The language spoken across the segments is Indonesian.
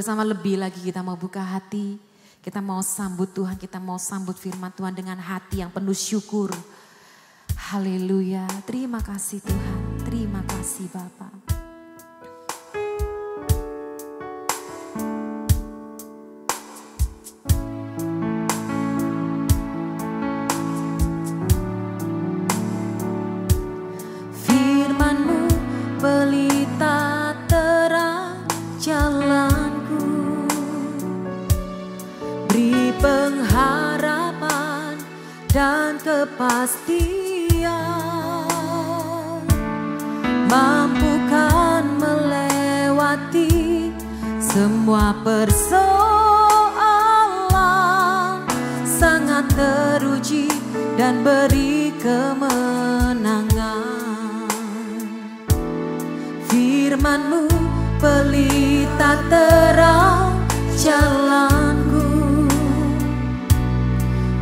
bersama-sama lebih lagi kita mau buka hati. Kita mau sambut Tuhan, kita mau sambut firman Tuhan dengan hati yang penuh syukur. Haleluya, terima kasih Tuhan, terima kasih Bapa. Firman-Mu pelita terang jalanku, beri pengharapan dan kepastian, mampukan melewati semua persoalan, sangat teruji dan beri kemenangan. Firman-Mu pelita terang jalanku,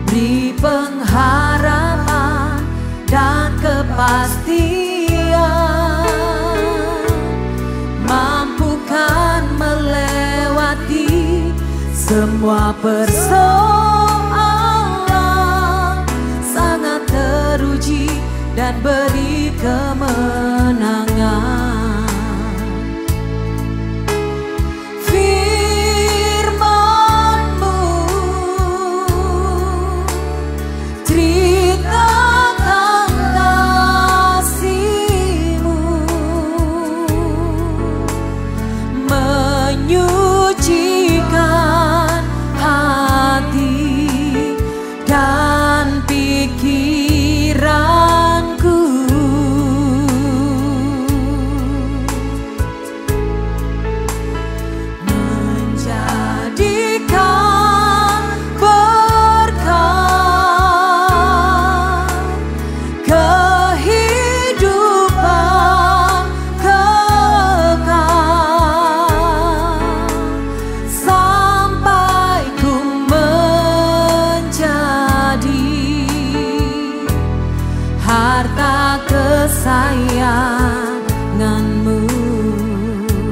beri pengharapan dan kepastian, mampukan melewati semua persoalan, sangat teruji dan beri kemenangan.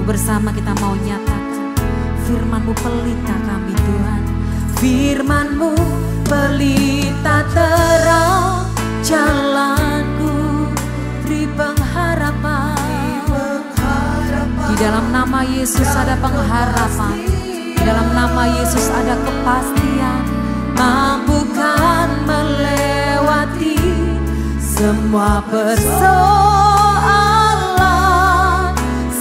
Bersama kita mau nyatakan, firman-Mu pelita kami Tuhan. Firman-Mu pelita terang jalanku, beri pengharapan. Di dalam nama Yesus ada pengharapan, di dalam nama Yesus ada kepastian, mampukan melewati semua persoalan,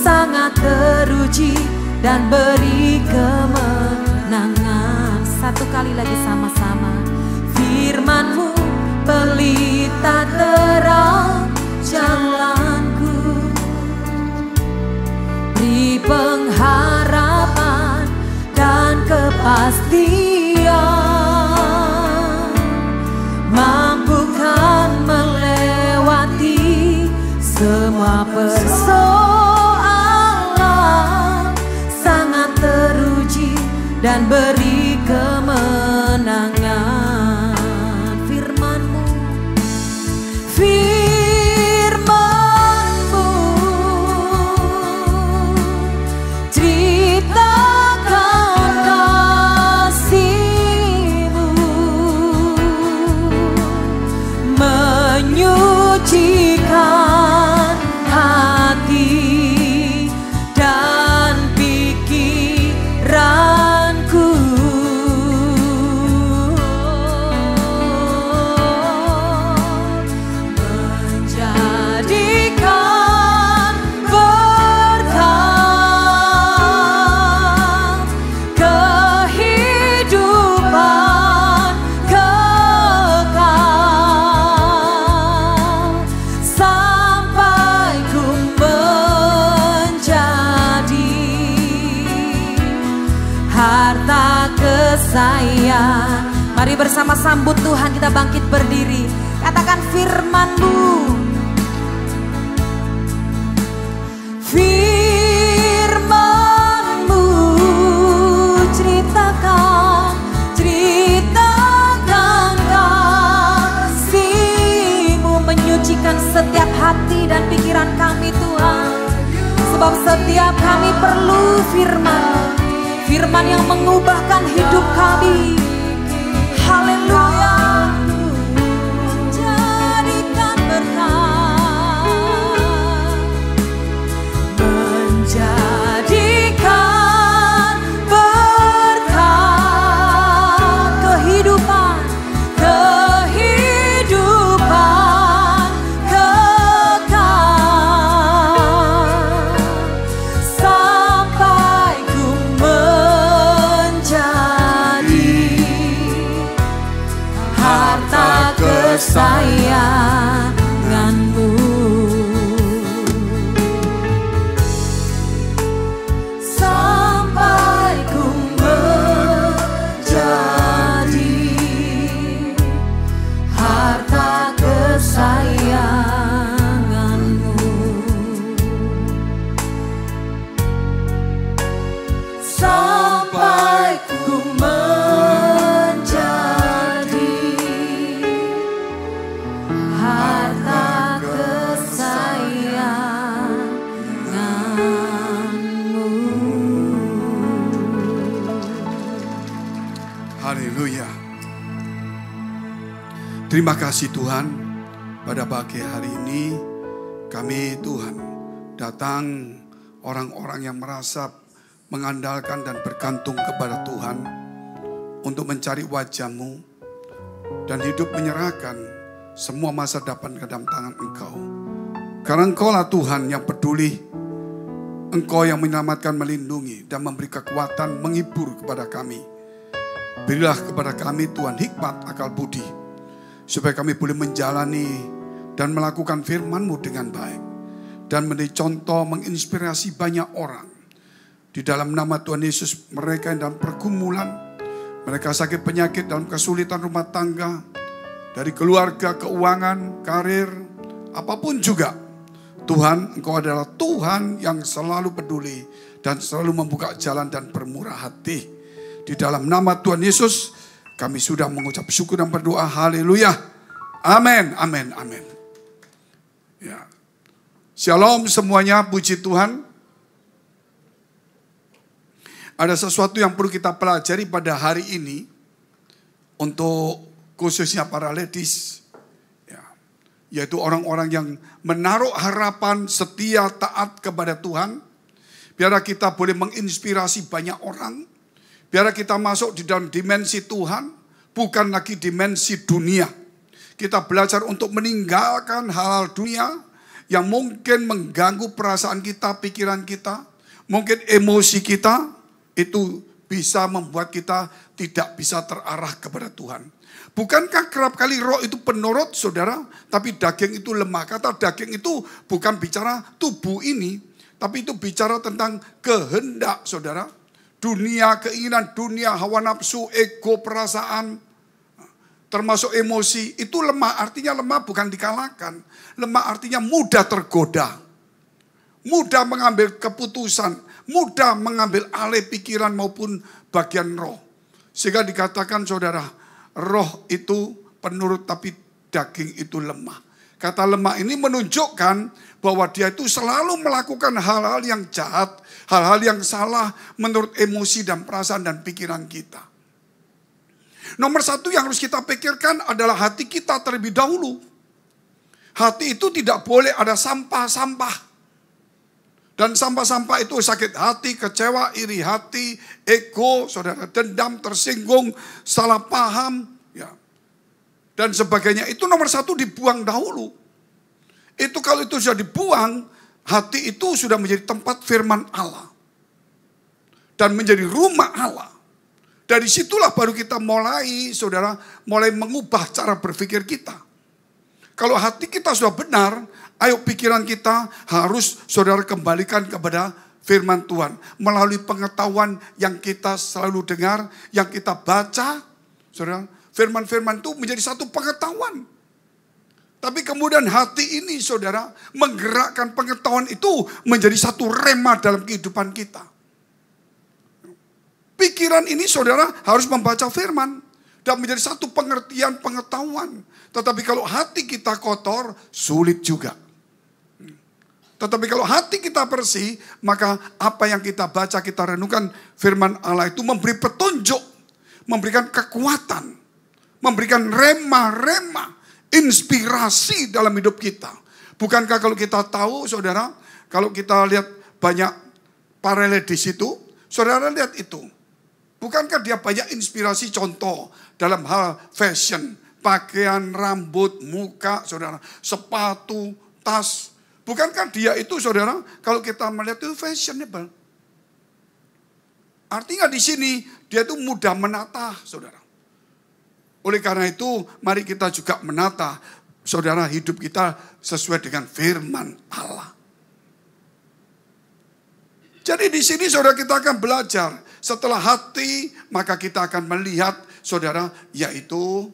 sangat teruji dan beri kemenangan. Satu kali lagi sama-sama. Firman-Mu pelita terang jalanku, beri pengharapan dan kepastian, mampukan melewati semua persoalan, sangat teruji dan beri kemenangan. Firman-Mu, Firman-Mu, ceritakan kasih-Mu, menyucikan hati dan pikiranku. Menjadikan berkat kehidupan kekal, sampai ku menjadi harta kesayangan. Mari bersama sambut Tuhan, kita bangkit berdiri. Katakan firman-Mu. Firman-Mu, ceritakan kasih-Mu, menyucikan setiap hati dan pikiran kami Tuhan. Sebab setiap kami perlu firman-Mu. firman yang mengubahkan hidup kami. Haleluya. Menjadikan berkat, menjadikan berkat kehidupan, kehidupan kekal, sampai ku menjadi harta kesayanganmu. Sampai ku menjadi harta kesayanganmu. Sampai ku menjadi harta kesayanganmu. Haleluya. Terima kasih Tuhan, pada pagi hari ini kami Tuhan datang orang-orang yang merasa mengandalkan dan bergantung kepada Tuhan untuk mencari wajah-Mu dan hidup menyerahkan semua masa depan ke dalam tangan Engkau. Karena Engkaulah Tuhan yang peduli, Engkau yang menyelamatkan, melindungi dan memberi kekuatan, menghibur kepada kami. Berilah kepada kami Tuhan hikmat, akal budi, supaya kami boleh menjalani dan melakukan firman-Mu dengan baik. Dan menjadi contoh, menginspirasi banyak orang. Di dalam nama Tuhan Yesus, mereka yang dalam pergumulan, mereka sakit penyakit, dalam kesulitan rumah tangga, dari keluarga, keuangan, karir, apapun juga. Tuhan, Engkau adalah Tuhan yang selalu peduli dan selalu membuka jalan dan bermurah hati. Di dalam nama Tuhan Yesus, kami sudah mengucap syukur dan berdoa. Haleluya. Amin, amin, amin. Ya. Shalom semuanya, puji Tuhan. Ada sesuatu yang perlu kita pelajari pada hari ini, untuk khususnya para ladies, ya, yaitu orang-orang yang menaruh harapan setia taat kepada Tuhan. Biar kita boleh menginspirasi banyak orang. Biar kita masuk di dalam dimensi Tuhan, bukan lagi dimensi dunia. Kita belajar untuk meninggalkan hal-hal dunia yang mungkin mengganggu perasaan kita, pikiran kita, mungkin emosi kita. Itu bisa membuat kita tidak bisa terarah kepada Tuhan. Bukankah kerap kali roh itu penurut, saudara, tapi daging itu lemah. Kata daging itu bukan bicara tubuh ini, tapi itu bicara tentang kehendak, saudara. Dunia, keinginan dunia, hawa nafsu, ego, perasaan, termasuk emosi, itu lemah. Artinya lemah bukan dikalahkan. Lemah artinya mudah tergoda, mudah mengambil keputusan, mudah mengambil alih pikiran maupun bagian roh. Sehingga dikatakan saudara, roh itu penurut tapi daging itu lemah. Kata lemah ini menunjukkan bahwa dia itu selalu melakukan hal-hal yang jahat, hal-hal yang salah menurut emosi dan perasaan dan pikiran kita. Nomor satu yang harus kita pikirkan adalah hati kita terlebih dahulu. Hati itu tidak boleh ada sampah-sampah. Dan sampah-sampah itu sakit hati, kecewa, iri hati, ego, saudara, dendam, tersinggung, salah paham, ya, dan sebagainya. Itu nomor satu dibuang dahulu. Itu kalau itu sudah dibuang, hati itu sudah menjadi tempat firman Allah. Dan menjadi rumah Allah. Dari situlah baru kita mulai, saudara, mulai mengubah cara berpikir kita. Kalau hati kita sudah benar, ayo pikiran kita harus saudara kembalikan kepada firman Tuhan. Melalui pengetahuan yang kita selalu dengar, yang kita baca. Saudara, firman-firman itu menjadi satu pengetahuan. Tapi kemudian hati ini saudara menggerakkan pengetahuan itu menjadi satu rema dalam kehidupan kita. Pikiran ini saudara harus membaca firman dan menjadi satu pengertian pengetahuan. Tetapi kalau hati kita kotor, sulit juga. Tetapi kalau hati kita bersih, maka apa yang kita baca, kita renungkan firman Allah itu memberi petunjuk, memberikan kekuatan, memberikan rema-rema, inspirasi dalam hidup kita. Bukankah kalau kita tahu, saudara, kalau kita lihat banyak paralel di situ, saudara lihat itu. Bukankah dia banyak inspirasi contoh dalam hal fashion, pakaian, rambut, muka, saudara, sepatu, tas. Bukankah dia itu, saudara, kalau kita melihat itu fashionable. Artinya di sini dia itu mudah menata, saudara. Oleh karena itu, mari kita juga menata, saudara, hidup kita sesuai dengan firman Allah. Jadi di sini saudara kita akan belajar. Setelah hati, maka kita akan melihat, saudara, yaitu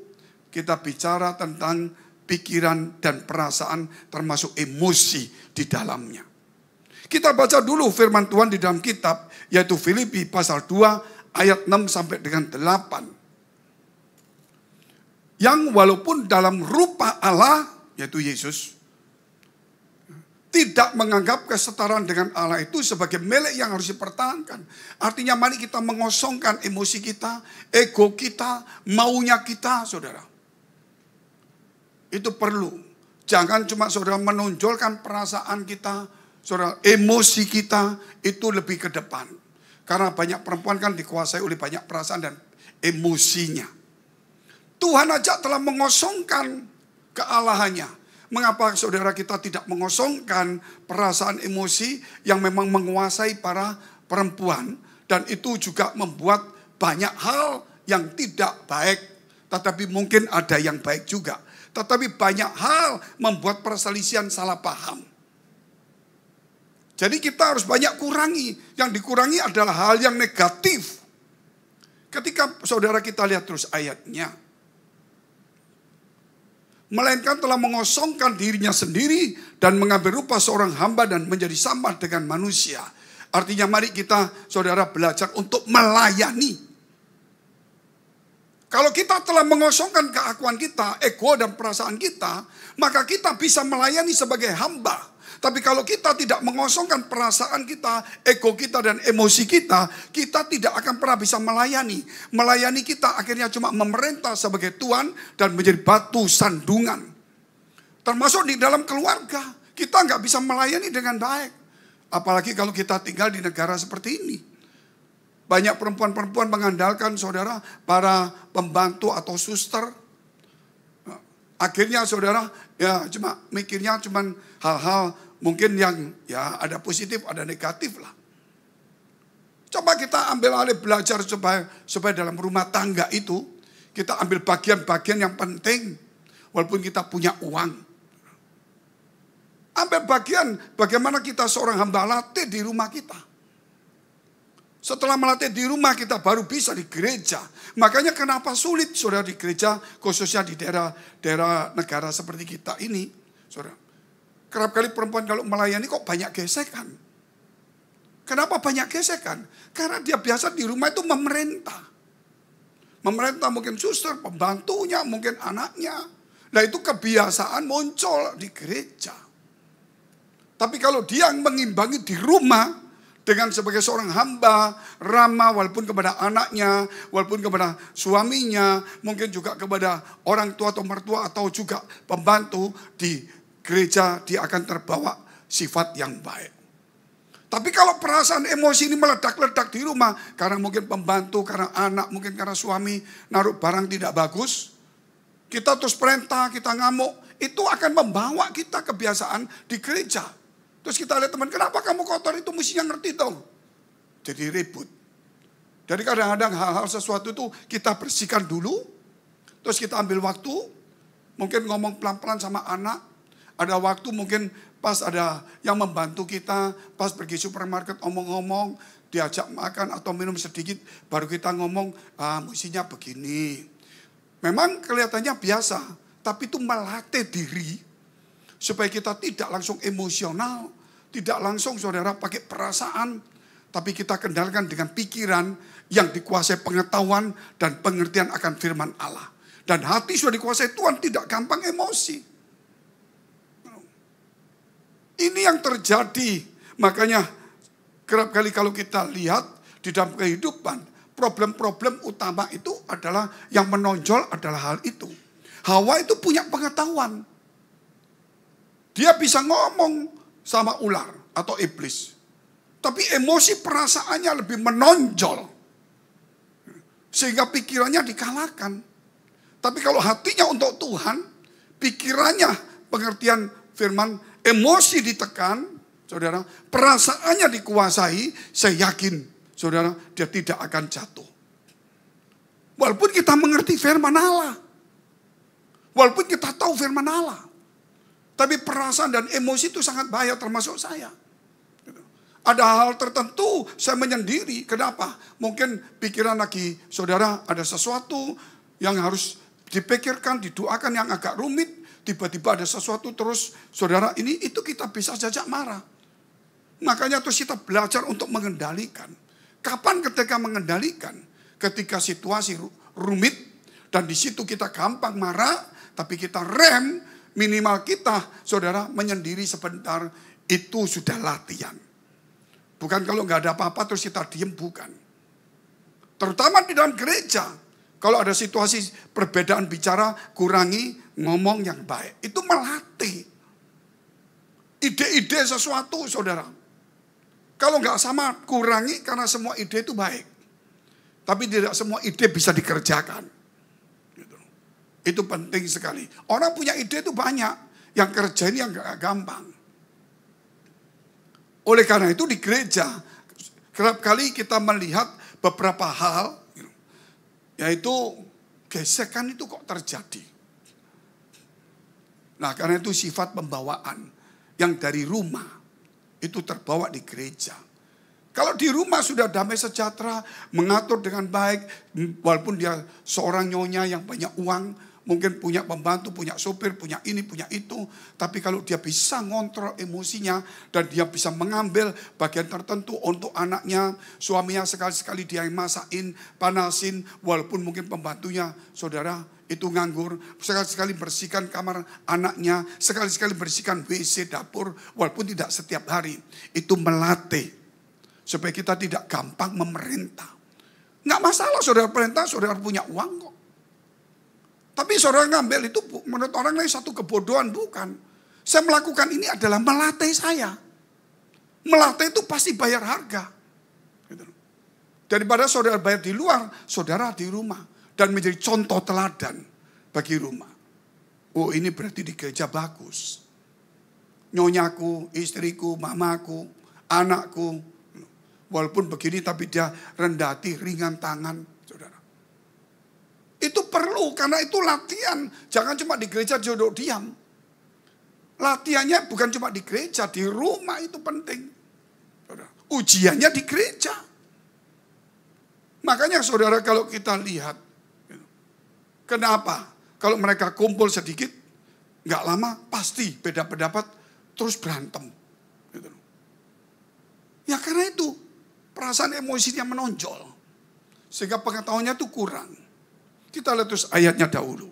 kita bicara tentang pikiran dan perasaan termasuk emosi di dalamnya. Kita baca dulu firman Tuhan di dalam kitab, yaitu Filipi pasal 2 ayat 6 sampai dengan 8. Yang walaupun dalam rupa Allah, yaitu Yesus, tidak menganggap kesetaraan dengan Allah itu sebagai milik yang harus dipertahankan. Artinya mari kita mengosongkan emosi kita, ego kita, maunya kita, saudara. Itu perlu. Jangan cuma saudara menonjolkan perasaan kita, saudara, emosi kita itu lebih ke depan. Karena banyak perempuan kan dikuasai oleh banyak perasaan dan emosinya. Tuhan aja telah mengosongkan kealahannya. Mengapa saudara kita tidak mengosongkan perasaan emosi yang memang menguasai para perempuan. Dan itu juga membuat banyak hal yang tidak baik. Tetapi mungkin ada yang baik juga. Tetapi banyak hal membuat perselisihan salah paham. Jadi kita harus banyak kurangi. Yang dikurangi adalah hal yang negatif. Ketika saudara kita lihat terus ayatnya. Melainkan telah mengosongkan dirinya sendiri dan mengambil rupa seorang hamba dan menjadi sama dengan manusia. Artinya mari kita, saudara, belajar untuk melayani. Kalau kita telah mengosongkan keakuan kita, ego dan perasaan kita, maka kita bisa melayani sebagai hamba. Tapi kalau kita tidak mengosongkan perasaan kita, ego kita dan emosi kita, kita tidak akan pernah bisa melayani. Melayani kita akhirnya cuma memerintah sebagai Tuhan dan menjadi batu sandungan. Termasuk di dalam keluarga, kita nggak bisa melayani dengan baik. Apalagi kalau kita tinggal di negara seperti ini. Banyak perempuan-perempuan mengandalkan saudara, para pembantu atau suster. Akhirnya saudara, ya cuma mikirnya cuma hal-hal mungkin yang ya ada positif, ada negatif lah. Coba kita ambil alih belajar supaya dalam rumah tangga itu kita ambil bagian-bagian yang penting walaupun kita punya uang. Ambil bagian bagaimana kita seorang hamba latih di rumah kita. Setelah melatih di rumah kita baru bisa di gereja. Makanya kenapa sulit saudara di gereja khususnya di daerah negara seperti kita ini. Saudara. Kerap kali perempuan kalau melayani kok banyak gesekan. Kenapa banyak gesekan? Karena dia biasa di rumah itu memerintah. Memerintah mungkin suster, pembantunya, mungkin anaknya. Nah itu kebiasaan muncul di gereja. Tapi kalau dia yang mengimbangi di rumah dengan sebagai seorang hamba, ramah walaupun kepada anaknya, walaupun kepada suaminya, mungkin juga kepada orang tua atau mertua atau juga pembantu di gereja, dia akan terbawa sifat yang baik. Tapi kalau perasaan emosi ini meledak-ledak di rumah, karena mungkin pembantu, karena anak, mungkin karena suami naruh barang tidak bagus, kita terus perintah, kita ngamuk, itu akan membawa kita kebiasaan di gereja. Terus kita lihat teman, kenapa kamu kotor itu mestinya ngerti dong. Jadi ribut. Jadi kadang-kadang hal-hal sesuatu itu kita bersihkan dulu, terus kita ambil waktu, mungkin ngomong pelan-pelan sama anak, ada waktu mungkin pas ada yang membantu kita, pas pergi supermarket omong-omong, diajak makan atau minum sedikit, baru kita ngomong, mestinya begini. Memang kelihatannya biasa, tapi itu melatih diri, supaya kita tidak langsung emosional, tidak langsung saudara pakai perasaan, tapi kita kendalikan dengan pikiran yang dikuasai pengetahuan dan pengertian akan firman Allah. Dan hati sudah dikuasai Tuhan, tidak gampang emosi. Ini yang terjadi. Makanya kerap kali kalau kita lihat di dalam kehidupan, problem-problem utama itu adalah yang menonjol adalah hal itu. Hawa itu punya pengetahuan. Dia bisa ngomong sama ular atau iblis. Tapi emosi perasaannya lebih menonjol. Sehingga pikirannya dikalahkan. Tapi kalau hatinya untuk Tuhan, pikirannya, pengertian firman, emosi ditekan, saudara, perasaannya dikuasai, saya yakin, saudara, dia tidak akan jatuh. Walaupun kita mengerti firman Allah. Walaupun kita tahu firman Allah. Tapi perasaan dan emosi itu sangat bahaya, termasuk saya. Ada hal tertentu saya menyendiri. Kenapa? Mungkin pikiran lagi, saudara, ada sesuatu yang harus dipikirkan, didoakan yang agak rumit. Tiba-tiba ada sesuatu terus, saudara, itu kita bisa saja marah. Makanya terus kita belajar untuk mengendalikan. Kapan ketika mengendalikan? Ketika situasi rumit dan di situ kita gampang marah, tapi kita rem, minimal kita, saudara, menyendiri sebentar, itu sudah latihan. Bukan kalau nggak ada apa-apa terus kita diem, bukan. Terutama di dalam gereja. Kalau ada situasi perbedaan bicara, kurangi ngomong yang baik. Itu melatih. Ide-ide sesuatu, saudara. Kalau nggak sama, kurangi karena semua ide itu baik. Tapi tidak semua ide bisa dikerjakan. Gitu. Itu penting sekali. Orang punya ide itu banyak. Yang kerja ini yang nggak gampang. Oleh karena itu di gereja, kerap kali kita melihat beberapa hal, yaitu gesekan itu kok terjadi. Nah, karena itu sifat pembawaan yang dari rumah itu terbawa di gereja. Kalau di rumah sudah damai sejahtera, mengatur dengan baik, walaupun dia seorang nyonya yang banyak uang, mungkin punya pembantu, punya sopir, punya ini, punya itu. Tapi kalau dia bisa ngontrol emosinya dan dia bisa mengambil bagian tertentu untuk anaknya, suaminya sekali-sekali dia yang masakin, panasin, walaupun mungkin pembantunya, saudara, itu nganggur, sekali-sekali bersihkan kamar anaknya, sekali-sekali bersihkan WC, dapur, walaupun tidak setiap hari. Itu melatih supaya kita tidak gampang memerintah. Nggak masalah saudara perintah, saudara punya uang kok. Tapi saudara ngambil itu menurut orang lain satu kebodohan, bukan. Saya melakukan ini adalah melatih saya. Melatih itu pasti bayar harga. Gitu. Daripada saudara bayar di luar, saudara di rumah. Dan menjadi contoh teladan bagi rumah. Oh, ini berarti di gereja bagus. Nyonyaku, istriku, mamaku, anakku. Walaupun begini tapi dia rendah hati, ringan tangan. Itu perlu karena itu latihan. Jangan cuma di gereja duduk diam. Latihannya bukan cuma di gereja, di rumah itu penting. Ujiannya di gereja. Makanya saudara kalau kita lihat. Kenapa? Kalau mereka kumpul sedikit, nggak lama pasti beda pendapat terus berantem. Ya karena itu perasaan emosinya menonjol. Sehingga pengetahuannya itu kurang. Kita lihat terus ayatnya dahulu.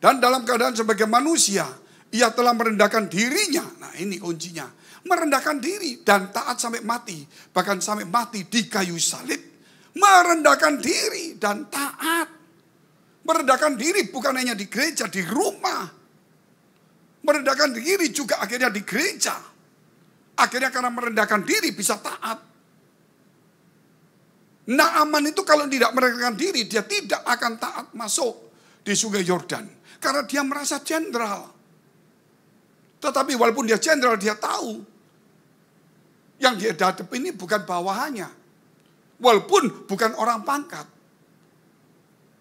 Dan dalam keadaan sebagai manusia, ia telah merendahkan dirinya. Nah ini kuncinya. Merendahkan diri dan taat sampai mati. Bahkan sampai mati di kayu salib. Merendahkan diri dan taat. Merendahkan diri bukan hanya di gereja, di rumah. Merendahkan diri juga akhirnya di gereja. Akhirnya karena merendahkan diri bisa taat. Naaman itu kalau tidak merendahkan diri, dia tidak akan taat masuk di sungai Yordan. Karena dia merasa jenderal. Tetapi walaupun dia jenderal, dia tahu. Yang dia hadapi ini bukan bawahannya. Walaupun bukan orang pangkat.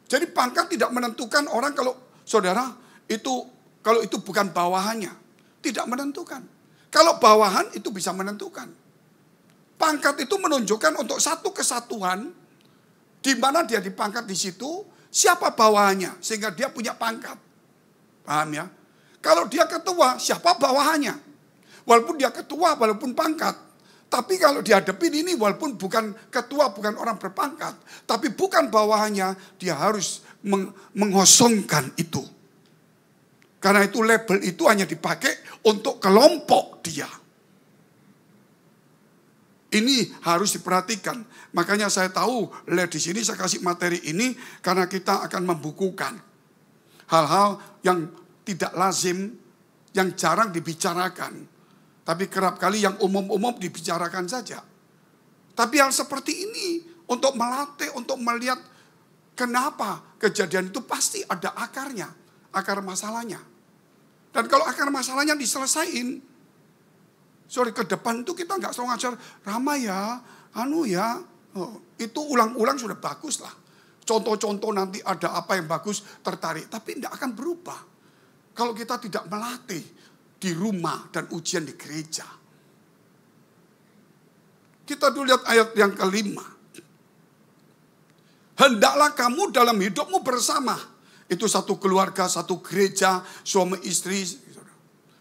Jadi pangkat tidak menentukan orang kalau saudara itu, kalau itu bukan bawahannya. Tidak menentukan. Kalau bawahan itu bisa menentukan. Pangkat itu menunjukkan untuk satu kesatuan, di mana dia dipangkat di situ, siapa bawahannya, sehingga dia punya pangkat. Paham ya? Kalau dia ketua, siapa bawahannya? Walaupun dia ketua, walaupun pangkat. Tapi kalau dihadapin ini, walaupun bukan ketua, bukan orang berpangkat, tapi bukan bawahannya, dia harus mengosongkan itu. Karena itu label itu hanya dipakai untuk kelompok dia. Ini harus diperhatikan. Makanya saya tahu di sini saya kasih materi ini karena kita akan membukukan hal-hal yang tidak lazim, yang jarang dibicarakan. Tapi kerap kali yang umum-umum dibicarakan saja. Tapi hal seperti ini untuk melatih, untuk melihat kenapa kejadian itu pasti ada akarnya, akar masalahnya. Dan kalau akar masalahnya diselesain, ke depan itu kita nggak selalu ngajar ramai ya, itu ulang-ulang sudah bagus lah. Contoh-contoh nanti ada apa yang bagus tertarik, tapi tidak akan berubah kalau kita tidak melatih di rumah dan ujian di gereja. Kita dulu lihat ayat yang kelima. Hendaklah kamu dalam hidupmu bersama. Itu satu keluarga, satu gereja, suami istri.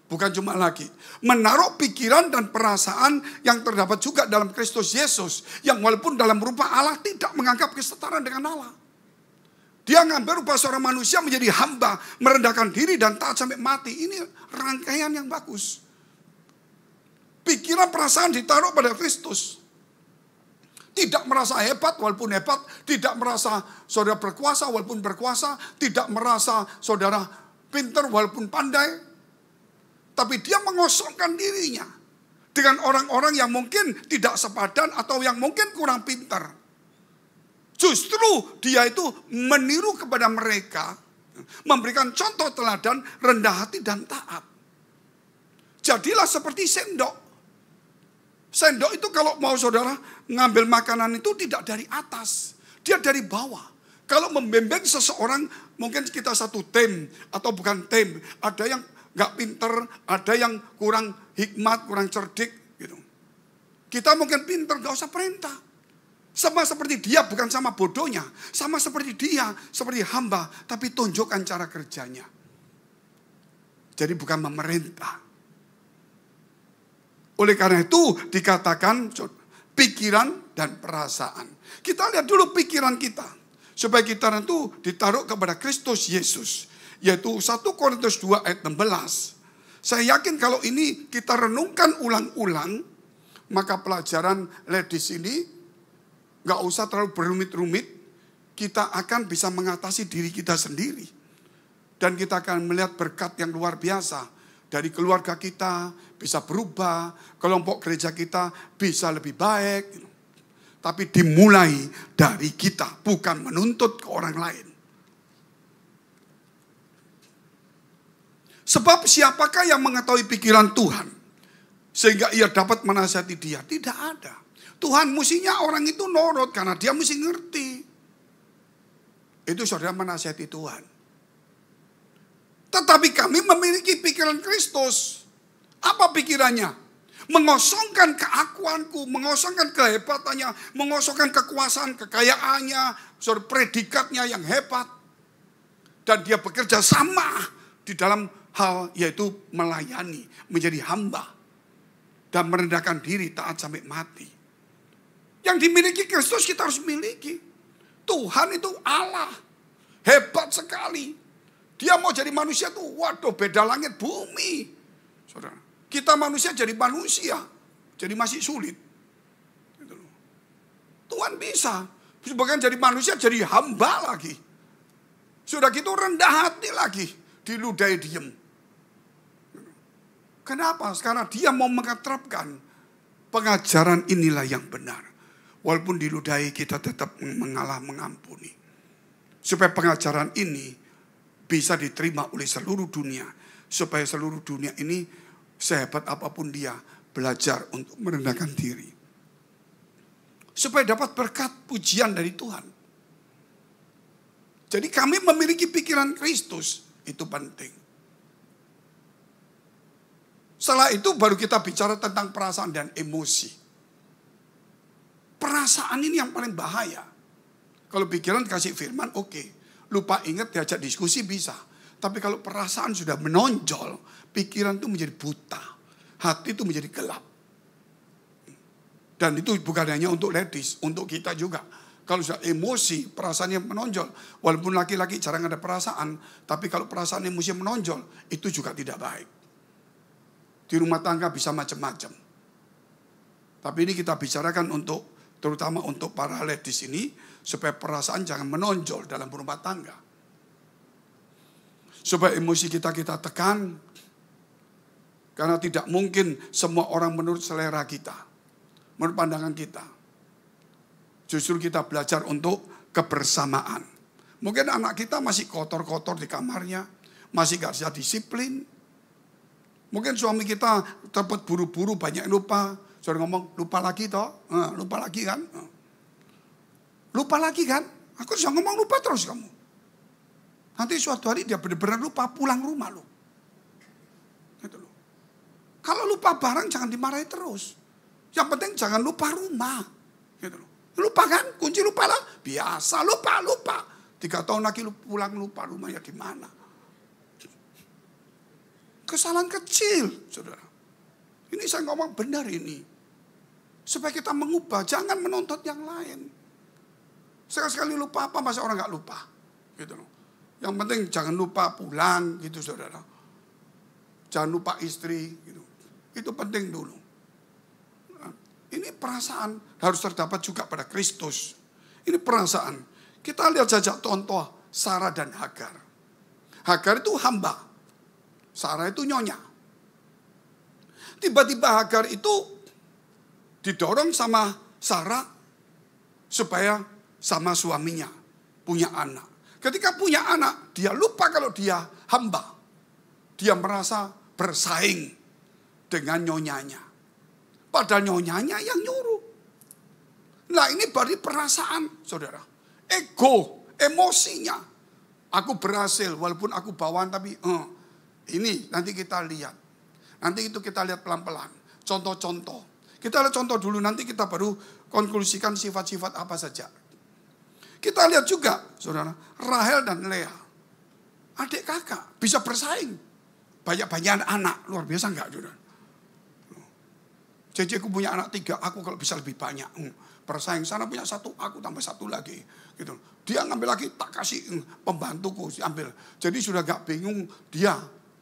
Bukan cuma lagi. Menaruh pikiran dan perasaan yang terdapat juga dalam Kristus Yesus. Yang walaupun dalam rupa Allah tidak menganggap kesetaraan dengan Allah. Dia ngambil rupa seorang manusia menjadi hamba. Merendahkan diri dan taat sampai mati. Ini rangkaian yang bagus. Pikiran perasaan ditaruh pada Kristus. Tidak merasa hebat walaupun hebat. Tidak merasa saudara berkuasa walaupun berkuasa. Tidak merasa saudara pintar walaupun pandai. Tapi dia mengosongkan dirinya dengan orang-orang yang mungkin tidak sepadan atau yang mungkin kurang pintar. Justru dia itu meniru kepada mereka, memberikan contoh teladan, rendah hati dan taat. Jadilah seperti sendok. Sendok itu kalau mau saudara ngambil makanan itu tidak dari atas, dia dari bawah. Kalau membimbing seseorang, mungkin kita satu tim atau bukan tim, ada yang nggak pinter, ada yang kurang hikmat, kurang cerdik, gitu. Kita mungkin pinter, nggak usah perintah. Sama seperti dia, bukan sama bodohnya. Sama seperti dia, seperti hamba, tapi tunjukkan cara kerjanya. Jadi bukan memerintah. Oleh karena itu dikatakan pikiran dan perasaan. Kita lihat dulu pikiran kita. Supaya kita itu ditaruh kepada Kristus Yesus. Yaitu 1 Korintus 2 ayat 16. Saya yakin kalau ini kita renungkan ulang-ulang, maka pelajaran ladies ini gak usah terlalu berumit-rumit. Kita akan bisa mengatasi diri kita sendiri. Dan kita akan melihat berkat yang luar biasa. Dari keluarga kita bisa berubah, kelompok gereja kita bisa lebih baik. Tapi dimulai dari kita, bukan menuntut ke orang lain. Sebab siapakah yang mengetahui pikiran Tuhan sehingga ia dapat menasihati dia? Tidak ada. Tuhan mestinya orang itu nurut karena dia mesti ngerti. Itu saudara menasihati Tuhan. Tetapi kami memiliki pikiran Kristus. Apa pikirannya? Mengosongkan keakuanku, mengosongkan kehebatannya, mengosongkan kekuasaan, kekayaannya, saudara predikatnya yang hebat. Dan dia bekerja sama di dalam hal yaitu melayani, menjadi hamba. Dan merendahkan diri taat sampai mati. Yang dimiliki Kristus kita harus miliki. Tuhan itu Allah. Hebat sekali. Dia mau jadi manusia tuh, waduh beda langit bumi. Saudara, kita manusia jadi manusia. Jadi masih sulit. Tuhan bisa. Bahkan jadi manusia jadi hamba lagi. Sudah gitu rendah hati lagi. Diludahi diem. Kenapa? Karena dia mau mengeterapkan pengajaran inilah yang benar. Walaupun diludahi kita tetap mengalah mengampuni. Supaya pengajaran ini bisa diterima oleh seluruh dunia. Supaya seluruh dunia ini sehebat apapun dia belajar untuk merendahkan diri. Supaya dapat berkat pujian dari Tuhan. Jadi kami memiliki pikiran Kristus. Itu penting. Setelah itu baru kita bicara tentang perasaan dan emosi. Perasaan ini yang paling bahaya. Kalau pikiran kasih firman oke. Lupa ingat diajak diskusi bisa. Tapi kalau perasaan sudah menonjol, pikiran itu menjadi buta. Hati itu menjadi gelap. Dan itu bukan hanya untuk ladies, untuk kita juga. Kalau sudah emosi, perasaannya menonjol. Walaupun laki-laki jarang ada perasaan, tapi kalau perasaan emosi menonjol, itu juga tidak baik. Di rumah tangga bisa macam-macam. Tapi ini kita bicarakan terutama untuk para ladies ini, supaya perasaan jangan menonjol dalam rumah tangga. Supaya emosi kita tekan, karena tidak mungkin semua orang menurut selera kita, menurut pandangan kita. Justru kita belajar untuk kebersamaan. Mungkin anak kita masih kotor-kotor di kamarnya, masih gak bisa disiplin. Mungkin suami kita tempat buru-buru banyak lupa. Sudah ngomong, lupa lagi toh? Lupa lagi kan? Lupa lagi kan? Aku bisa ngomong lupa terus kamu. Nanti suatu hari dia benar-benar lupa pulang rumah loh. Gitu loh. Kalau lupa barang jangan dimarahi terus. Yang penting jangan lupa rumah. Gitu loh. Lupa kan? Kunci lupa lah. Biasa lupa. 3 tahun lagi pulang lupa rumahnya di mana. Kesalahan kecil, saudara. Ini saya ngomong benar ini. Supaya kita mengubah, jangan menuntut yang lain. Sekali-sekali lupa apa, masa orang gak lupa. Gitu loh. Yang penting jangan lupa pulang, gitu saudara. Jangan lupa istri, gitu. Itu penting dulu. Ini perasaan harus terdapat juga pada Kristus. Ini perasaan. Kita lihat saja contoh Sarah dan Hagar. Hagar itu hamba. Sarah itu nyonya. Tiba-tiba Hagar itu didorong sama Sarah supaya sama suaminya punya anak. Ketika punya anak, dia lupa kalau dia hamba. Dia merasa bersaing dengan nyonyanya. Padahal nyonyanya yang nyuruh. Nah ini berarti perasaan, saudara. Ego, emosinya. Aku berhasil, walaupun aku bawaan, tapi ini nanti kita lihat. Nanti itu kita lihat pelan-pelan. Contoh-contoh. Kita lihat contoh dulu, nanti kita baru konklusikan sifat-sifat apa saja. Kita lihat juga, saudara, Rahel dan Lea. Adik kakak, bisa bersaing. Banyak-banyak anak, luar biasa enggak, saudara? Jadi aku punya anak 3, aku kalau bisa lebih banyak. Bersaing sana punya 1, aku tambah 1 lagi. Gitu. Dia ngambil lagi, tak kasih pembantuku ambil. Jadi sudah gak bingung dia.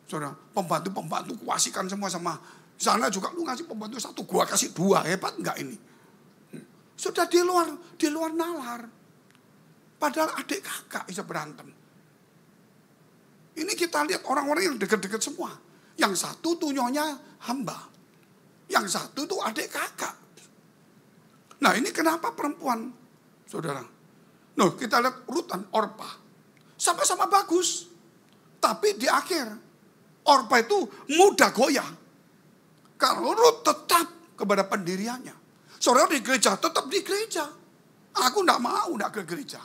Saudara, pembantu kuasikan semua sama. Sana juga lu ngasih pembantu 1, gua kasih 2. Hebat enggak ini? Sudah di luar nalar. Padahal adik kakak bisa berantem. Ini kita lihat orang-orang yang dekat-dekat semua. Yang satu tuh nyonya hamba. Yang satu tuh adik kakak. Nah ini kenapa perempuan, saudara? Nah kita lihat Rut dan Orpa. Sama-sama bagus. Tapi di akhir, Orpa itu mudah goyah. Karena Rut tetap kepada pendiriannya. Saudara di gereja, tetap di gereja. Aku enggak mau ke gereja.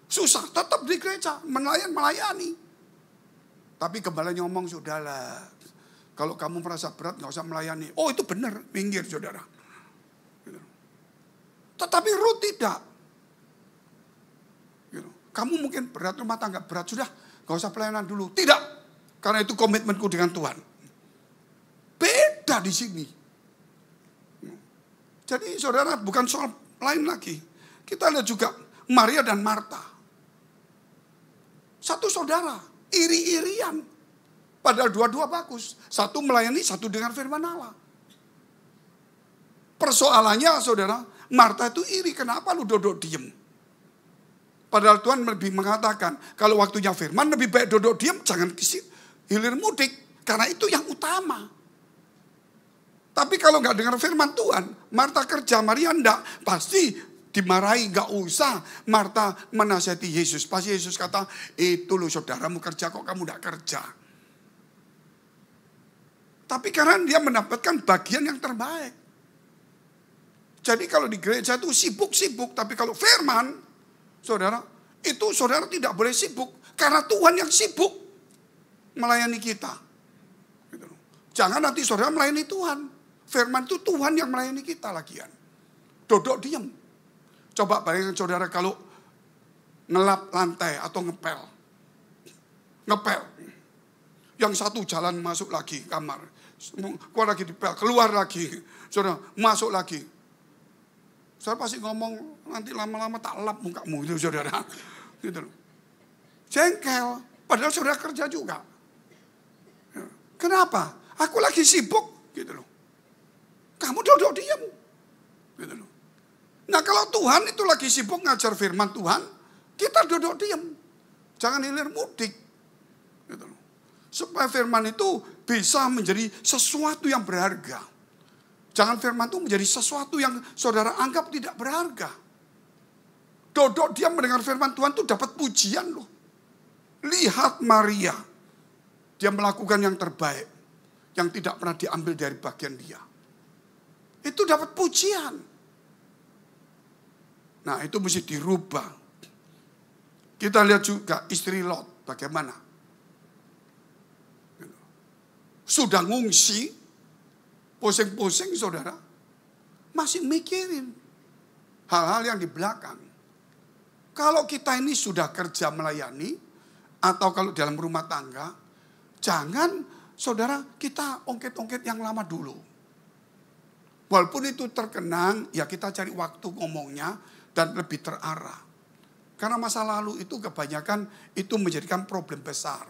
Susah, tetap di gereja. Melayani. Tapi gembalanya ngomong, sudahlah. Kalau kamu merasa berat, gak usah melayani. Oh itu benar, minggir saudara. Tetapi Rut tidak. Kamu mungkin berat rumah tangga, berat sudah. Gak usah pelayanan dulu. Tidak. Karena itu komitmenku dengan Tuhan. Beda di sini. Jadi saudara bukan soal lain lagi. Kita lihat juga Maria dan Marta. Satu saudara, iri-irian. Padahal dua-dua bagus. Satu melayani, satu dengan firman Allah. Persoalannya saudara, Marta itu iri. Kenapa lu duduk diem? Padahal Tuhan lebih mengatakan, kalau waktunya firman lebih baik duduk diem, jangan hilir mudik. Karena itu yang utama. Tapi kalau nggak dengar firman Tuhan, Marta kerja, Maria enggak. Pasti dimarahi, nggak usah. Marta menasihati Yesus. Pasti Yesus kata, itu loh saudaramu kerja, kok kamu nggak kerja? Tapi karena dia mendapatkan bagian yang terbaik. Jadi kalau di gereja itu sibuk-sibuk. Tapi kalau firman, saudara, itu saudara tidak boleh sibuk. Karena Tuhan yang sibuk melayani kita. Jangan nanti saudara melayani Tuhan. Firman itu Tuhan yang melayani kita lagian. Duduk diam. Coba bayangkan saudara kalau ngelap lantai atau ngepel. Ngepel. Yang satu jalan masuk lagi kamar. Keluar lagi dipel, keluar lagi. Saudara, masuk lagi. Saya pasti ngomong nanti lama-lama tak lap mukamu itu saudara. Gitu loh. Jengkel. Padahal saudara kerja juga. Kenapa? Aku lagi sibuk. Gitu loh. Kamu duduk diam. Gitu loh. Nah kalau Tuhan itu lagi sibuk ngajar firman Tuhan, kita duduk diam. Jangan hilir mudik. Gitu loh. Supaya firman itu bisa menjadi sesuatu yang berharga. Jangan firman itu menjadi sesuatu yang saudara anggap tidak berharga. Duduk diam mendengar firman Tuhan itu dapat pujian loh. Lihat Maria. Dia melakukan yang terbaik. Yang tidak pernah diambil dari bagian dia. Itu dapat pujian. Nah itu mesti dirubah. Kita lihat juga istri Lot. Bagaimana? Sudah ngungsi. Pusing-pusing saudara. Masih mikirin. Hal-hal yang di belakang. Kalau kita ini sudah kerja melayani. Atau kalau dalam rumah tangga. Jangan saudara kita ongket-ongket yang lama dulu. Walaupun itu terkenang. Ya kita cari waktu ngomongnya. Dan lebih terarah. Karena masa lalu itu kebanyakan. Itu menjadikan problem besar.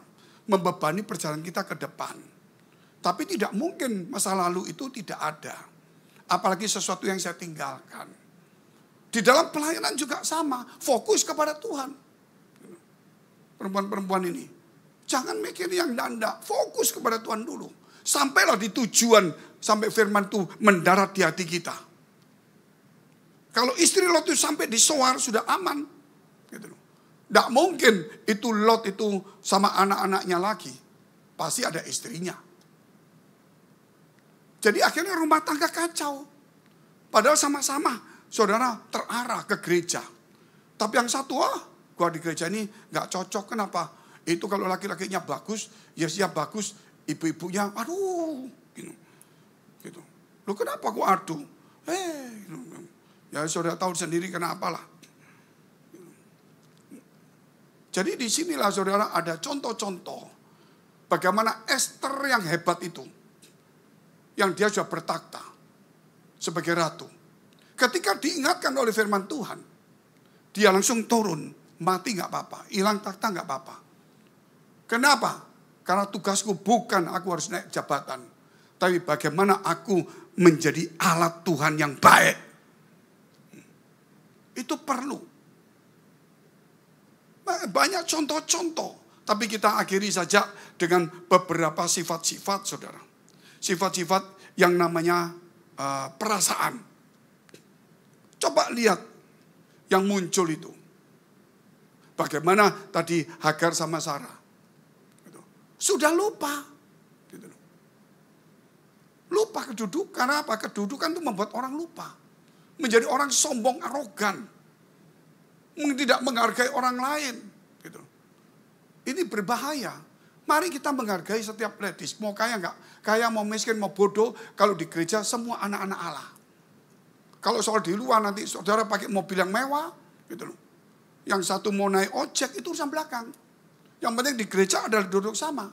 Membebani perjalanan kita ke depan. Tapi tidak mungkin masa lalu itu tidak ada. Apalagi sesuatu yang saya tinggalkan. Di dalam pelayanan juga sama. Fokus kepada Tuhan. Perempuan-perempuan ini. Jangan mikir yang nanda. Fokus kepada Tuhan dulu. Sampailah di tujuan. Sampai firman itu mendarat di hati kita. Kalau istri Lot itu sampai di Soar sudah aman. Gitu. Tidak mungkin itu Lot itu sama anak-anaknya lagi. Pasti ada istrinya. Jadi akhirnya rumah tangga kacau. Padahal sama-sama saudara terarah ke gereja. Tapi yang satu, gua di gereja ini gak cocok. Kenapa? Itu kalau laki-lakinya bagus, ya siap bagus. Ibu-ibunya, aduh. Gitu. Lu kenapa gua aduh? Ya saudara tahu sendiri kenapa lah. Jadi disinilah saudara ada contoh-contoh. Bagaimana Esther yang hebat itu. Yang dia sudah bertakhta sebagai ratu. Ketika diingatkan oleh firman Tuhan, dia langsung turun, mati gak apa-apa, hilang takhta gak apa-apa. Kenapa? Karena tugasku bukan aku harus naik jabatan, tapi bagaimana aku menjadi alat Tuhan yang baik. Itu perlu. Banyak contoh-contoh, tapi kita akhiri saja dengan beberapa sifat-sifat saudara. Sifat-sifat yang namanya perasaan. Coba lihat yang muncul itu. Bagaimana tadi Hagar sama Sarah. Sudah lupa. Lupa kedudukan. Karena apa? Kedudukan itu membuat orang lupa. Menjadi orang sombong, arogan. Tidak menghargai orang lain. Ini berbahaya. Mari kita menghargai setiap ladies. Mau kaya enggak? Kaya, mau miskin, mau bodoh. Kalau di gereja semua anak-anak Allah. Kalau soal di luar nanti saudara pakai mobil yang mewah. Gitu loh. Yang satu mau naik ojek itu urusan belakang. Yang penting di gereja adalah duduk sama.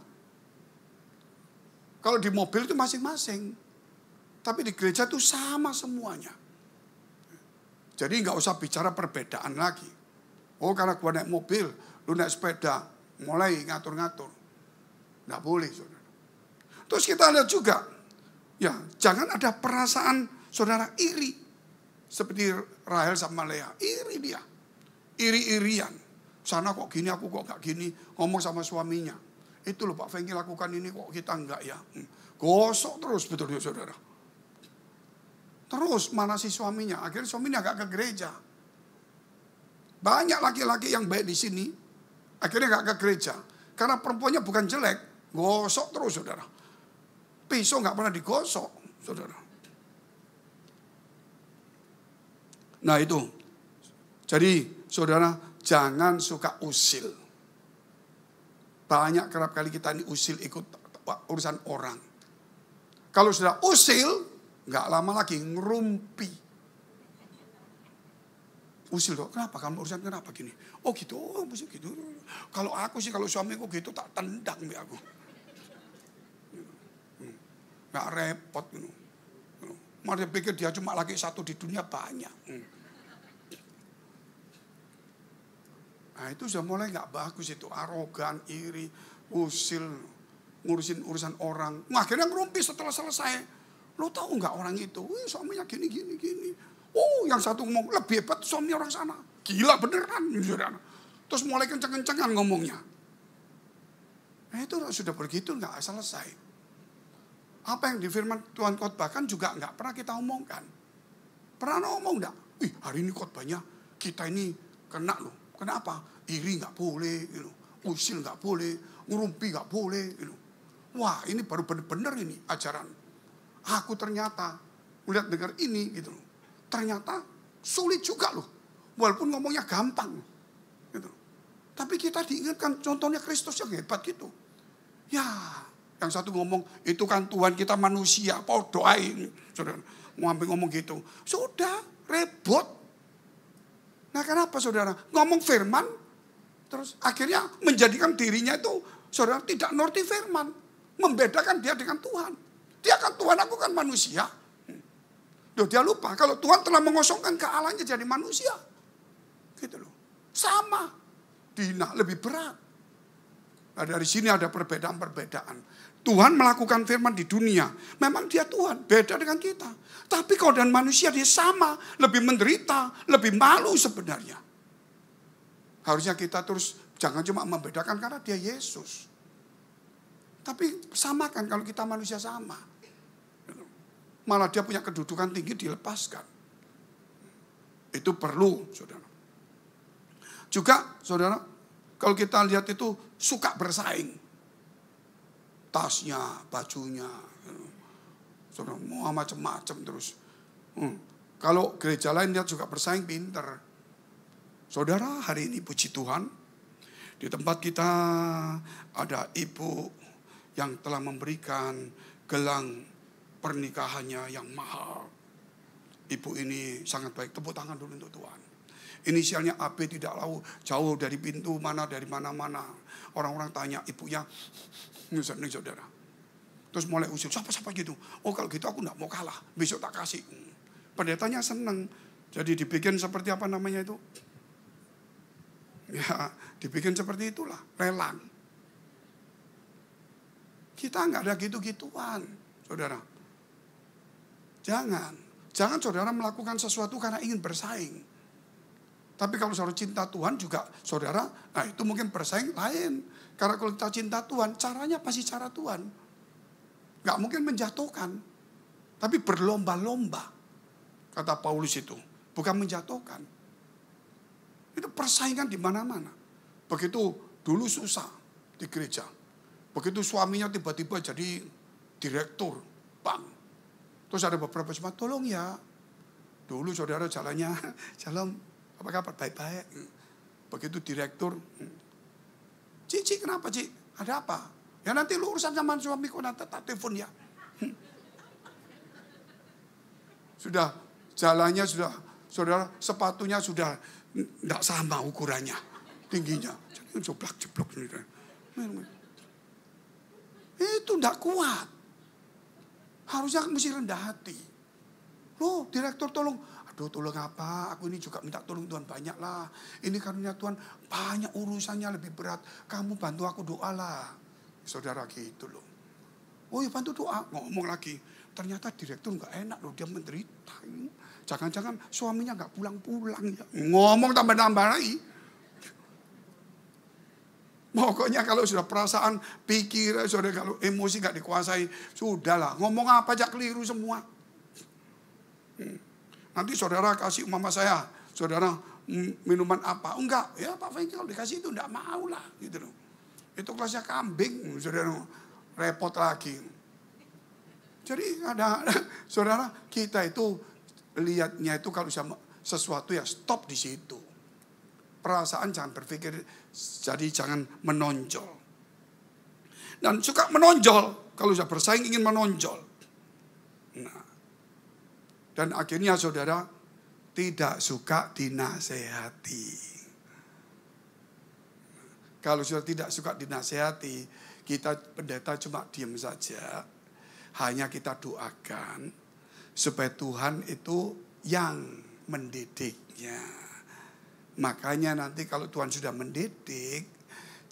Kalau di mobil itu masing-masing. Tapi di gereja itu sama semuanya. Jadi enggak usah bicara perbedaan lagi. Oh karena gua naik mobil, lu naik sepeda. Mulai ngatur-ngatur. Nggak boleh saudara. Terus kita lihat juga. Ya jangan ada perasaan saudara iri. Seperti Rahel sama Lea. Iri dia. Iri-irian. Sana kok gini aku kok gak gini. Ngomong sama suaminya. Itu loh Pak Fengki lakukan ini kok kita enggak ya. Gosok terus betul ya saudara. Terus mana si suaminya. Akhirnya suaminya gak ke gereja. Banyak laki-laki yang baik di sini. Akhirnya gak ke gereja. Karena perempuannya bukan jelek. Gosok terus saudara. Pisau gak pernah digosok saudara. Nah itu. Jadi saudara jangan suka usil. Banyak kerap kali kita ini usil ikut urusan orang. Kalau sudah usil. Gak lama lagi ngerumpi. Usil dong, kenapa kamu urusan kenapa gini? Oh gitu, oh mesti gitu. Kalau aku sih, kalau suamiku gitu tak tendang be aku. Gak repot gitu. Mereka pikir dia cuma laki satu di dunia, banyak. Nah itu sudah mulai nggak bagus itu. Arogan, iri, usil, ngurusin urusan orang. Nah, akhirnya ngerumpi setelah selesai. Lo tahu nggak orang itu? Suaminya gini. Oh, yang satu ngomong lebih hebat suami orang sana. Gila beneran. Terus mulai kenceng-kencengan ngomongnya. Nah itu sudah begitu nggak selesai. Apa yang di firman Tuhan khotbahkan juga nggak pernah kita omongkan. Pernah ngomong nggak? Hari ini khotbahnya kita ini kena loh. Kenapa? Iri nggak boleh, usil nggak boleh, ngurumpi nggak boleh. Wah ini baru benar-benar ini ajaran. Aku ternyata melihat dengar ini gitu. Ternyata sulit juga loh. Walaupun ngomongnya gampang. Gitu. Tapi kita diingatkan contohnya Kristus yang hebat gitu. Ya, yang satu ngomong itu kan Tuhan kita manusia, doain. Saudara, ngomong gitu. Sudah, repot. Nah kenapa saudara? Ngomong firman, terus akhirnya menjadikan dirinya itu, saudara tidak ngerti firman. Membedakan dia dengan Tuhan. Dia kan Tuhan, aku kan manusia. Dia lupa kalau Tuhan telah mengosongkan kealahnya jadi manusia. Gitu loh. Sama. Dina lebih berat. Nah, dari sini ada perbedaan-perbedaan. Tuhan melakukan firman di dunia. Memang dia Tuhan, beda dengan kita. Tapi kalau dan manusia dia sama, lebih menderita, lebih malu sebenarnya. Harusnya kita terus jangan cuma membedakan karena dia Yesus. Tapi samakan kalau kita manusia sama. Malah dia punya kedudukan tinggi dilepaskan. Itu perlu, saudara. Juga, saudara, kalau kita lihat itu suka bersaing. Tasnya, bajunya, saudara, mau macam-macam terus. Kalau gereja lain lihat juga bersaing, pinter. Saudara, hari ini puji Tuhan, di tempat kita ada ibu yang telah memberikan gelang pernikahannya yang mahal. Ibu ini sangat baik, tepuk tangan dulu untuk Tuhan. Inisialnya AB, tidak tahu jauh dari pintu mana, dari mana-mana. Orang-orang tanya ibunya, nih saudara. Terus mulai usul, siapa gitu. Oh kalau gitu aku gak mau kalah, besok tak kasih. Pendetanya seneng. Jadi dibikin seperti apa namanya itu? Ya dibikin seperti itulah, lelang. Kita gak ada gitu-gituan, saudara. Jangan saudara melakukan sesuatu karena ingin bersaing. Tapi kalau saudara cinta Tuhan juga, saudara, nah itu mungkin bersaing lain. Karena kalau kita cinta Tuhan, caranya pasti cara Tuhan. Gak mungkin menjatuhkan. Tapi berlomba-lomba. Kata Paulus itu. Bukan menjatuhkan. Itu persaingan di mana-mana. Begitu dulu susah di gereja. Begitu suaminya tiba-tiba jadi direktur bank. Terus ada beberapa jemaat, tolong ya. Dulu saudara jalannya, jalan apa kabar, baik-baik. Begitu direktur, Cik, kenapa Cik? Ada apa? Ya nanti lu urusan sama suamiku, nanti tak telepon ya. Sudah, jalannya sudah, saudara, sepatunya sudah tidak sama ukurannya, tingginya. Jadi jeblok-jeblok. Itu tidak kuat. Harusnya mesti rendah hati. Loh, direktur tolong. Aduh, tolong apa? Aku ini juga minta tolong Tuhan banyak lah. Ini karunia Tuhan banyak urusannya lebih berat. Kamu bantu aku doa lah. Saudara gitu loh. Oh ya bantu doa. Ngomong lagi. Ternyata direktur gak enak loh. Dia menderita. Jangan-jangan suaminya gak pulang-pulang. Ya. Ngomong tambah-tambah lagi. Pokoknya kalau sudah perasaan, pikir, saudara, kalau emosi gak dikuasai, sudahlah. Ngomong apa aja keliru semua. Nanti saudara kasih mama saya, saudara minuman apa? Enggak, ya Pak Franky kalau dikasih itu enggak mau lah. Gitu loh. Itu kelasnya kambing, saudara, repot lagi. Jadi ada, saudara, kita itu lihatnya itu kalau sesuatu ya stop di situ. Perasaan jangan berpikir, jadi jangan menonjol. Dan suka menonjol, kalau sudah bersaing ingin menonjol. Nah, dan akhirnya saudara tidak suka dinasehati. Kalau sudah tidak suka dinasehati, kita pendeta cuma diam saja. Hanya kita doakan supaya Tuhan itu yang mendidiknya. Makanya nanti kalau Tuhan sudah mendidik,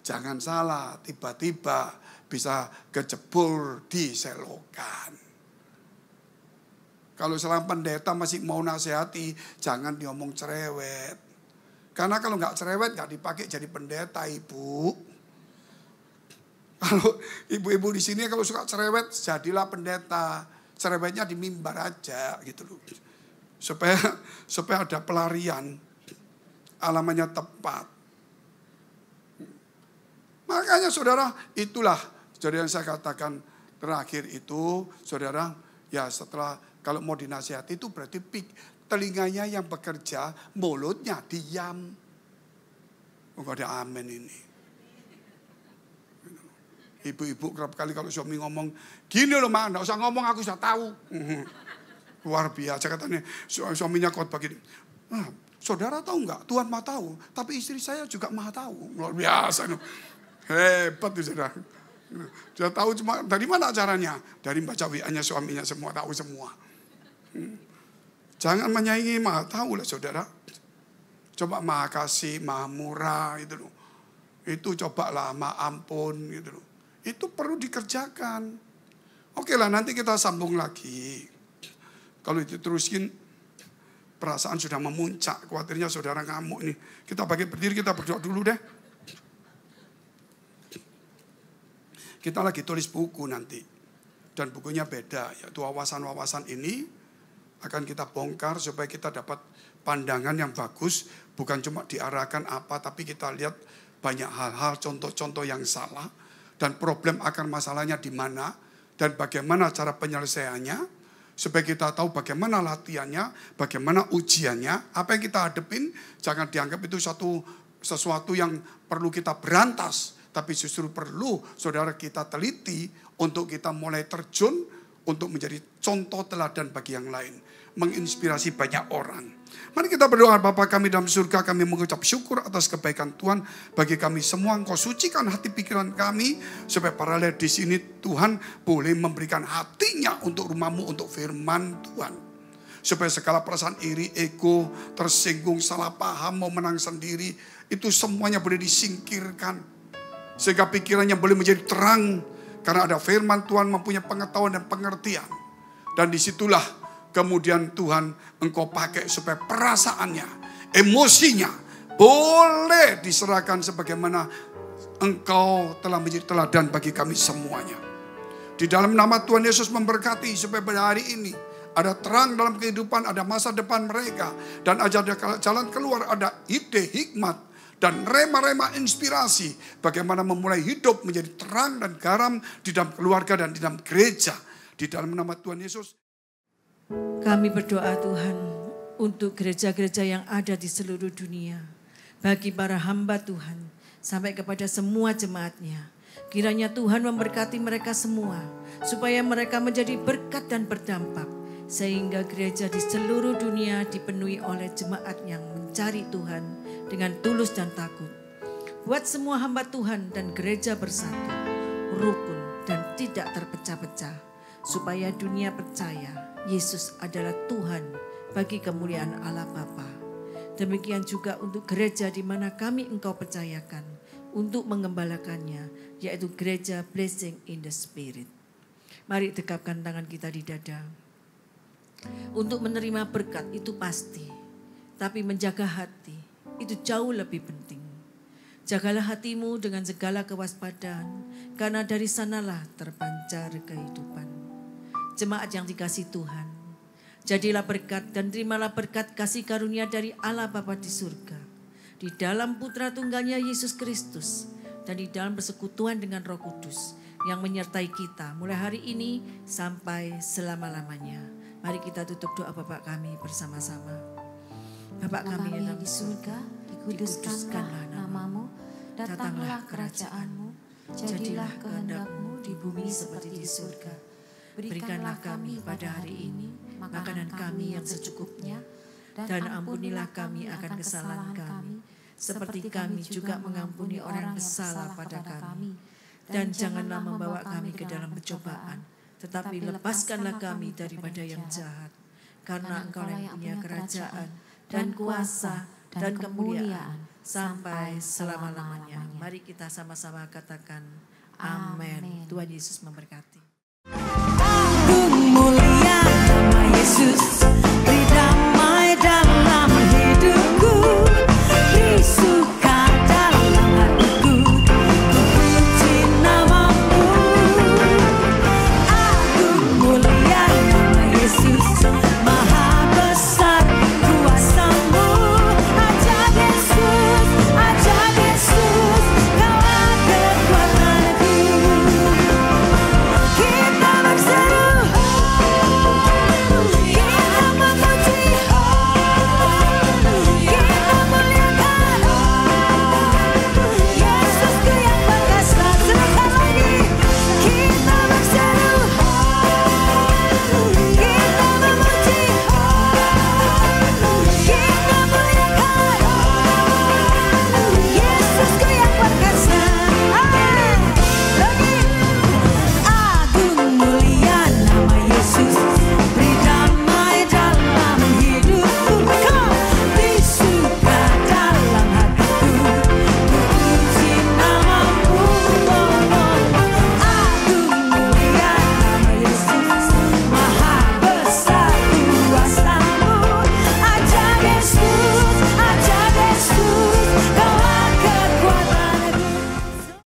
jangan salah, tiba-tiba bisa kejebur di selokan. Kalau selama pendeta masih mau nasihati, jangan diomong cerewet. Karena kalau nggak cerewet, nggak dipakai jadi pendeta, Ibu. Kalau ibu-ibu di sini kalau suka cerewet, jadilah pendeta. Cerewetnya di mimbar aja gitu loh. Supaya ada pelarian. Alamannya tepat. Makanya saudara, itulah saudara yang saya katakan terakhir itu, saudara, ya setelah kalau mau dinasihati itu berarti telinganya yang bekerja, mulutnya diam. Enggak ada amin ini. Ibu-ibu kerap kali kalau suami ngomong, gini loh mak, enggak usah ngomong, aku sudah tahu. Luar biasa katanya, suaminya khotbah begini. Saudara tahu enggak? Tuhan mah tahu, tapi istri saya juga mah tahu. Luar biasa. Hebat tuh saudara. Dia tahu cuma dari mana caranya? Dari baca WA-nya suaminya semua, tahu semua. Jangan menyaingi maha tahu lah saudara. Coba maha kasih, maha murah gitu loh. Itu cobalah maha ampun gitu loh. Itu perlu dikerjakan. Oke lah nanti kita sambung lagi. Kalau itu terusin perasaan sudah memuncak. Khawatirnya saudara ngamuk nih. Kita bagi berdiri, kita berdoa dulu deh. Kita lagi tulis buku nanti. Dan bukunya beda. Yaitu wawasan-wawasan ini akan kita bongkar supaya kita dapat pandangan yang bagus. Bukan cuma diarahkan apa, tapi kita lihat banyak hal-hal, contoh-contoh yang salah. Dan problem akar masalahnya di mana. Dan bagaimana cara penyelesaiannya. Supaya kita tahu bagaimana latihannya, bagaimana ujiannya. Apa yang kita hadepin, jangan dianggap itu sesuatu yang perlu kita berantas. Tapi justru perlu saudara kita teliti untuk kita mulai terjun untuk menjadi contoh teladan bagi yang lain. Menginspirasi banyak orang. Mari kita berdoa, Bapa kami dalam surga, kami mengucap syukur atas kebaikan Tuhan bagi kami semua. Engkau sucikan hati pikiran kami supaya paralel di sini Tuhan boleh memberikan hatinya untuk rumah-Mu, untuk firman Tuhan. Supaya segala perasaan iri, ego, tersinggung, salah paham, mau menang sendiri, itu semuanya boleh disingkirkan. Sehingga pikirannya boleh menjadi terang karena ada firman Tuhan, mempunyai pengetahuan dan pengertian. Dan disitulah kemudian Tuhan Engkau pakai supaya perasaannya, emosinya boleh diserahkan sebagaimana Engkau telah menjadi teladan bagi kami semuanya. Di dalam nama Tuhan Yesus memberkati supaya pada hari ini ada terang dalam kehidupan, ada masa depan mereka. Dan ada jalan keluar, ada ide, hikmat, dan rema-rema inspirasi. Bagaimana memulai hidup menjadi terang dan garam di dalam keluarga dan di dalam gereja. Di dalam nama Tuhan Yesus. Kami berdoa Tuhan untuk gereja-gereja yang ada di seluruh dunia. Bagi para hamba Tuhan sampai kepada semua jemaatnya. Kiranya Tuhan memberkati mereka semua. Supaya mereka menjadi berkat dan berdampak. Sehingga gereja di seluruh dunia dipenuhi oleh jemaat yang mencari Tuhan dengan tulus dan takut. Buat semua hamba Tuhan dan gereja bersatu, rukun dan tidak terpecah-pecah. Supaya dunia percaya Yesus adalah Tuhan bagi kemuliaan Allah Bapa. Demikian juga untuk gereja di mana kami Engkau percayakan untuk mengembalakannya, yaitu gereja Blessing in the Spirit. Mari dekapkan tangan kita di dada. Untuk menerima berkat itu pasti, tapi menjaga hati itu jauh lebih penting. Jagalah hatimu dengan segala kewaspadaan, karena dari sanalah terpancar kehidupan. Jemaat yang dikasihi Tuhan, jadilah berkat dan terimalah berkat kasih karunia dari Allah Bapa di surga, di dalam Putra Tunggalnya Yesus Kristus, dan di dalam persekutuan dengan Roh Kudus yang menyertai kita mulai hari ini sampai selama-lamanya. Mari kita tutup doa Bapa kami bersama-sama. Bapa kami yang di surga, dikuduskanlah nama-Mu, datanglah kerajaan-Mu, jadilah kehendak-Mu di bumi seperti di surga. Berikanlah kami pada hari ini makanan kami yang secukupnya, dan ampunilah kami akan kesalahan kami, seperti kami juga mengampuni orang yang bersalah pada kami. Dan janganlah membawa kami ke dalam pencobaan, tetapi lepaskanlah kami daripada yang jahat. Karena Engkau yang punya kerajaan dan kuasa dan kemuliaan sampai selama-lamanya. Mari kita sama-sama katakan amin. Tuhan Yesus memberkati. Agung mulia nama Yesus.